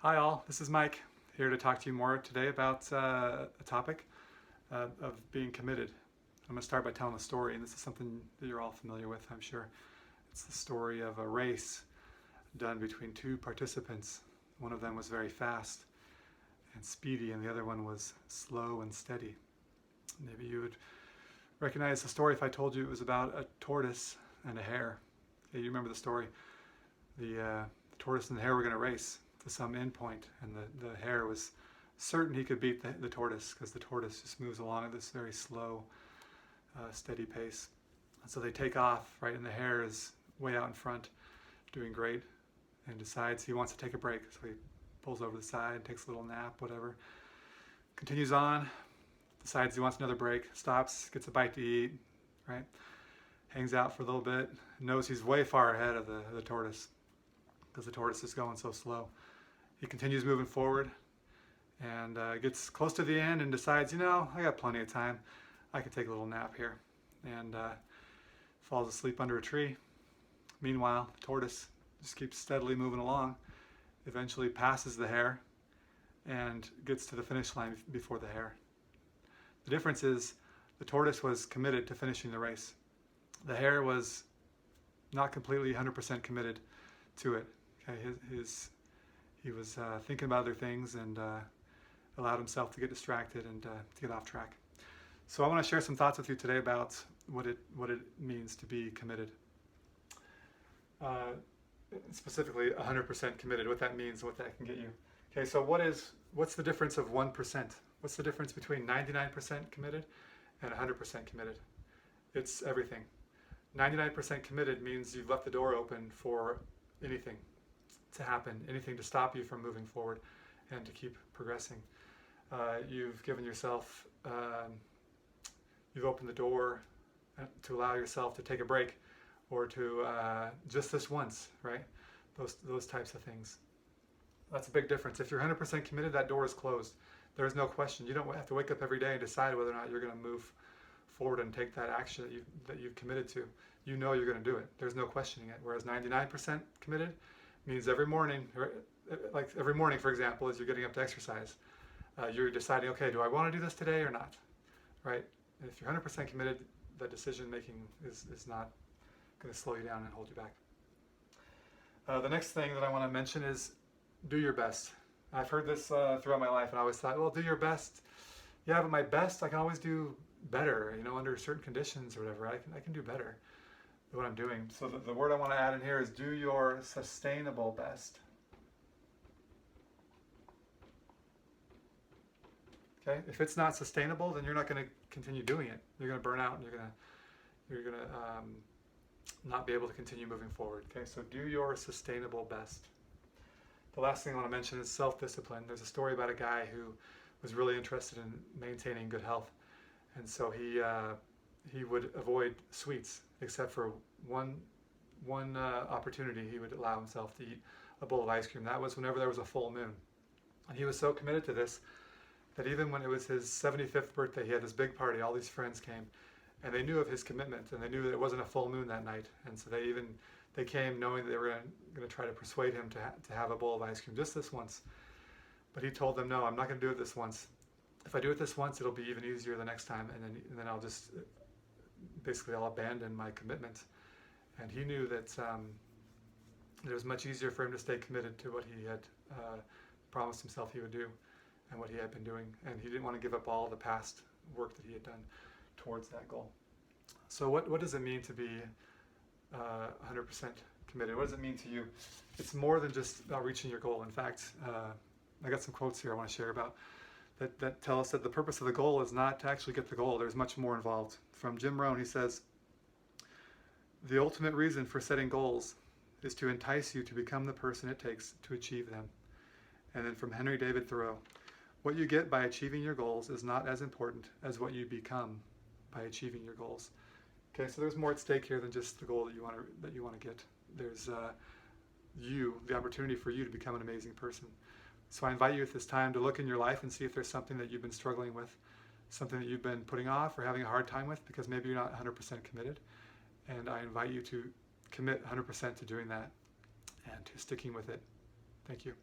Hi all, this is Mike, here to talk to you more today about a topic of being committed. I'm going to start by telling a story, and this is something that you're all familiar with, I'm sure. It's the story of a race done between two participants. One of them was very fast and speedy, and the other one was slow and steady. Maybe you would recognize the story if I told you it was about a tortoise and a hare. Okay, you remember the story. The tortoise and the hare were going to race to some end point, and the hare was certain he could beat the tortoise, because the tortoise just moves along at this very slow, steady pace. And so they take off, right, and the hare is way out in front, doing great, and decides he wants to take a break. So he pulls over the side, takes a little nap, whatever, continues on, decides he wants another break, stops, gets a bite to eat, right, hangs out for a little bit, knows he's way far ahead of the tortoise, because the tortoise is going so slow. He continues moving forward and gets close to the end and decides, I got plenty of time. I can take a little nap here, and falls asleep under a tree. Meanwhile, the tortoise just keeps steadily moving along, eventually passes the hare and gets to the finish line before the hare. The difference is the tortoise was committed to finishing the race. The hare was not completely 100% committed to it. Okay, he was thinking about other things and allowed himself to get distracted and to get off track. So I want to share some thoughts with you today about what it means to be committed. Specifically 100% committed, what that means, what that can get you. Okay, so what's the difference of 1%? What's the difference between 99% committed and 100% committed? It's everything. 99% committed means you've left the door open for anything to happen, anything to stop you from moving forward and to keep progressing. You've given yourself, you've opened the door to allow yourself to take a break, or to just this once, right? Those types of things. That's a big difference. If you're 100% committed, that door is closed. There's no question. You don't have to wake up every day and decide whether or not you're going to move forward and take that action that you've committed to. You know you're going to do it. There's no questioning it. Whereas 99% committed means every morning, for example, as you're getting up to exercise, you're deciding, okay, do I want to do this today or not, right? And if you're 100% committed, the decision making is not going to slow you down and hold you back. The next thing that I want to mention is do your best. I've heard this throughout my life, and I always thought, well, do your best. Yeah, but my best, I can always do better, under certain conditions or whatever. I can do better than what I'm doing. So the word I want to add in here is do your sustainable best. Okay? If it's not sustainable, then you're not going to continue doing it. You're going to burn out, and you're going to not be able to continue moving forward. Okay? So do your sustainable best. The last thing I want to mention is self-discipline. There's a story about a guy who was really interested in maintaining good health, and so he would avoid sweets, except for one opportunity. He would allow himself to eat a bowl of ice cream. That was whenever there was a full moon. And he was so committed to this that even when it was his 75th birthday, he had this big party. All these friends came, and they knew of his commitment, and they knew that it wasn't a full moon that night. And so they came knowing that they were going to try to persuade him to have a bowl of ice cream just this once. But he told them, no, I'm not going to do it this once. If I do it this once, it'll be even easier the next time, and then I'll just I'll abandon my commitment. And he knew that it was much easier for him to stay committed to what he had promised himself he would do and what he had been doing, and he didn't want to give up all the past work that he had done towards that goal. So what does it mean to be 100% committed? What does it mean to you? It's more than just about reaching your goal. In fact, I got some quotes here I want to share about that tell us that the purpose of the goal is not to actually get the goal. There's much more involved. From Jim Rohn, he says, the ultimate reason for setting goals is to entice you to become the person it takes to achieve them. And then from Henry David Thoreau, what you get by achieving your goals is not as important as what you become by achieving your goals. Okay, so there's more at stake here than just the goal that you want to get. There's the opportunity for you to become an amazing person. So I invite you at this time to look in your life and see if there's something that you've been struggling with, something that you've been putting off or having a hard time with because maybe you're not 100% committed. And I invite you to commit 100% to doing that and to sticking with it. Thank you.